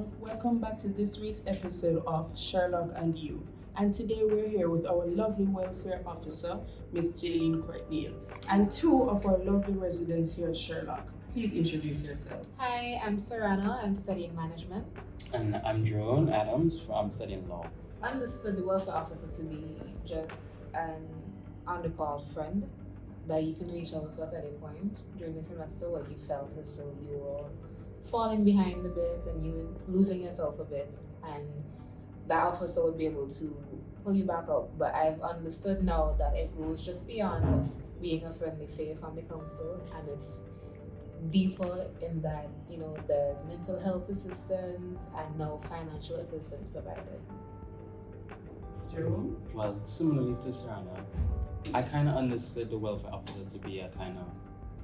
everyone. Welcome back to this week's episode of Sherlock and You. And today we're here with our lovely welfare officer, Miss Jaylene Courtney, and two of our lovely residents here at Sherlock. Please introduce yourself. Hi, I'm Sarana. I'm studying management. And I'm Jerome Adams from studying law. I understood the welfare officer to be just an on-the-call friend that you can reach out to at any point during the semester where you felt as though you were falling behind a bit and you were losing yourself a bit, and that officer would be able to pull you back up. But I've understood now that it goes just beyond being a friendly face on the council, and it's deeper in that, there's mental health assistance and now financial assistance provided. Jerome? Well, similarly to Sarana, I kind of understood the welfare officer to be a kind of,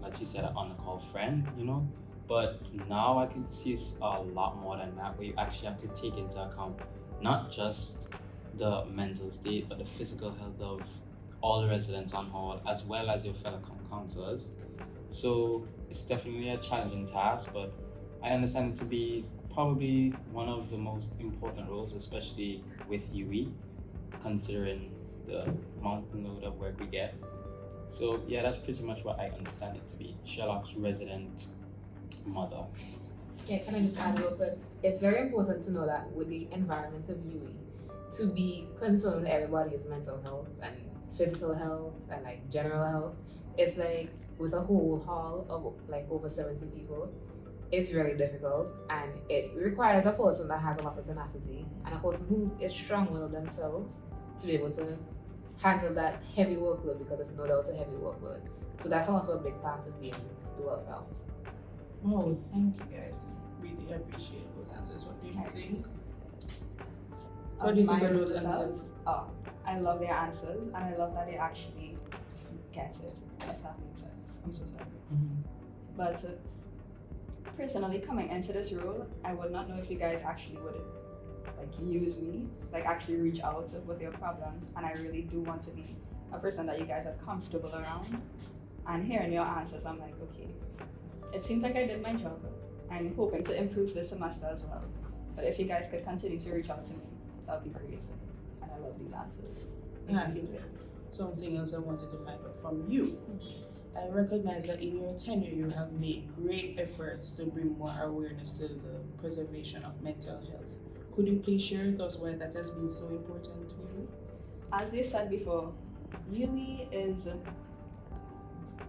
like you said, an on-the-call friend, But now I can see it's a lot more than that, where you actually have to take into account not just the mental state, but the physical health of all the residents on hall, as well as your fellow councillors. So it's definitely a challenging task, but I understand it to be probably one of the most important roles, especially with UE, considering the mountain load of work we get. So yeah, that's pretty much what I understand it to be. Sherlock's resident mother. Yeah, can I just add real quick? It's very important to know that with the environment of UE, to be concerned with everybody's mental health and physical health and like general health, it's like with a whole hall of like over 70 people, it's really difficult, and it requires a person that has a lot of tenacity and a person who is strong-willed themselves to be able to handle that heavy workload, because it's no doubt a heavy workload. So that's also a big part of being the welfare officer. Oh, thank you guys. Really appreciate those answers. What do you think? What do you think of those answers? Oh, I love their answers, and I love that they actually get it, if that makes sense. I'm so sorry. But personally, coming into this role, I would not know if you guys actually would use me, actually reach out with your problems, and I really do want to be a person that you guys are comfortable around. And hearing your answers, I'm like, okay, it seems like I did my job. I'm hoping to improve this semester as well. But if you guys could continue to reach out to me, that would be great. And I love these answers. And something else I wanted to find out from you. I recognize that in your tenure you have made great efforts to bring more awareness to the preservation of mental health. Could you please share with us why that has been so important to you? As they said before, UE is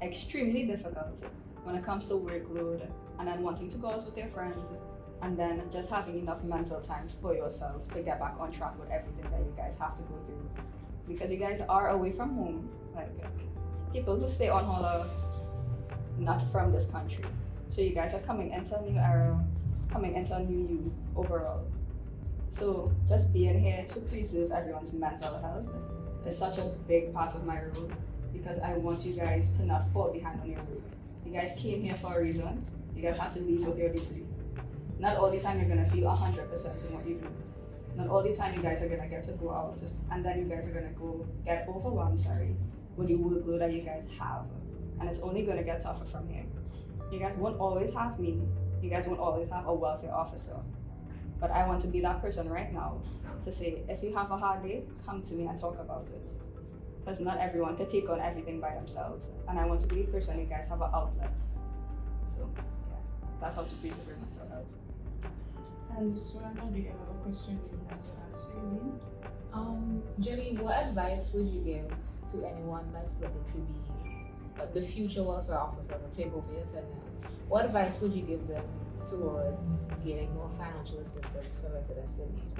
extremely difficult when it comes to workload and then wanting to go out with your friends and then just having enough mental time for yourself to get back on track with everything that you guys have to go through. Because you guys are away from home. People who stay on hall are not from this country. So you guys are coming into a new era, coming into a new you overall. So just being here to preserve everyone's mental health is such a big part of my role, because I want you guys to not fall behind on your work. You guys came here for a reason. You guys have to leave with your degree. Not all the time you're gonna feel 100% in what you do. Not all the time you guys are gonna get to go out, and then you guys are gonna get overwhelmed, with the workload that you guys have. And it's only gonna get tougher from here. You guys won't always have me. You guys won't always have a welfare officer. But I want to be that person right now to say, if you have a hard day, come to me and talk about it. Because not everyone can take on everything by themselves. And I want to be the person you guys have an outlet. So yeah, that's how to preserve your mental health. And so I know, do you have a question you want to ask me? Jenny, what advice would you give to anyone that's looking to be the future welfare officer to take over your tenure? What advice would you give them towards getting more financial assistance for residents in need?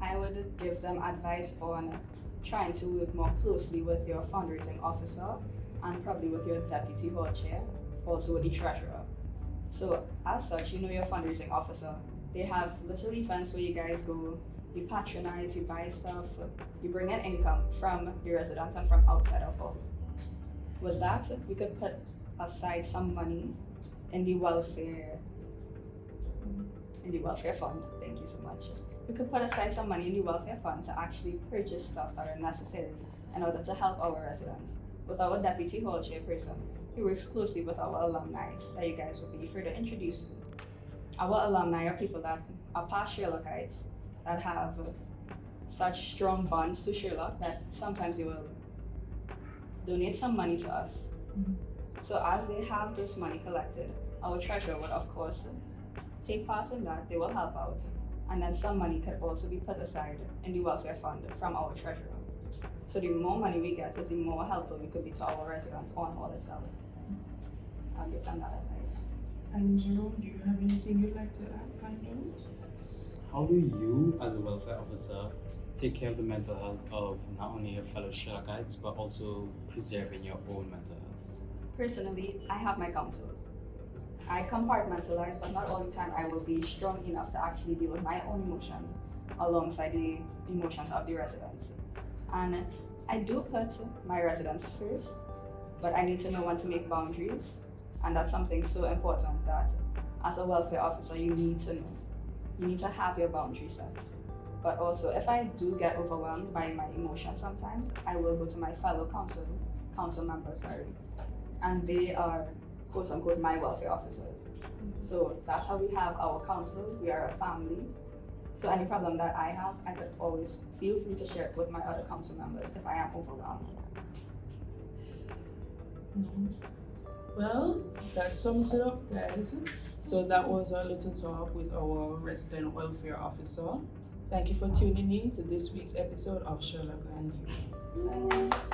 I would give them advice on trying to work more closely with your fundraising officer and probably with your deputy hall chair, also with the treasurer. So as such, your fundraising officer, they have little events where you guys go, you patronize, you buy stuff, you bring in income from your residents and from outside of hall. With that, we could put aside some money in the welfare fund. Thank you so much. We could put aside some money in the welfare fund to actually purchase stuff that are necessary in order to help our residents. With our deputy hall chairperson, he works closely with our alumni that you guys will be further introduced to. our alumni are people that are past Sherlockites that have such strong bonds to Sherlock that sometimes they will donate some money to us. So as they have this money collected, our treasurer would of course take part in that, they will help out. And then some money could also be put aside in the welfare fund from our treasurer. So the more money we get is the more helpful we could be to our residents on Hall itself. I'll give them that advice. And Jerome, do you have anything you'd like to find out? How do you, as a welfare officer, take care of the mental health of not only your fellow Sherlockites, but also preserving your own mental health? Personally, I have my counsel. I compartmentalize, but not all the time I will be strong enough to actually deal with my own emotions alongside the emotions of the residents. And I do put my residents first, but I need to know when to make boundaries. And that's something so important that as a welfare officer, you need to know. You need to have your boundaries set. But also, if I do get overwhelmed by my emotions sometimes, I will go to my fellow council members, and they are quote unquote my welfare officers. So that's how we have our council. We are a family. So any problem that I have, I could always feel free to share it with my other council members if I am overwhelmed. Well, that sums it up, guys. So that was our little talk with our resident welfare officer. Thank you for tuning in to this week's episode of Sherlock and You. Bye.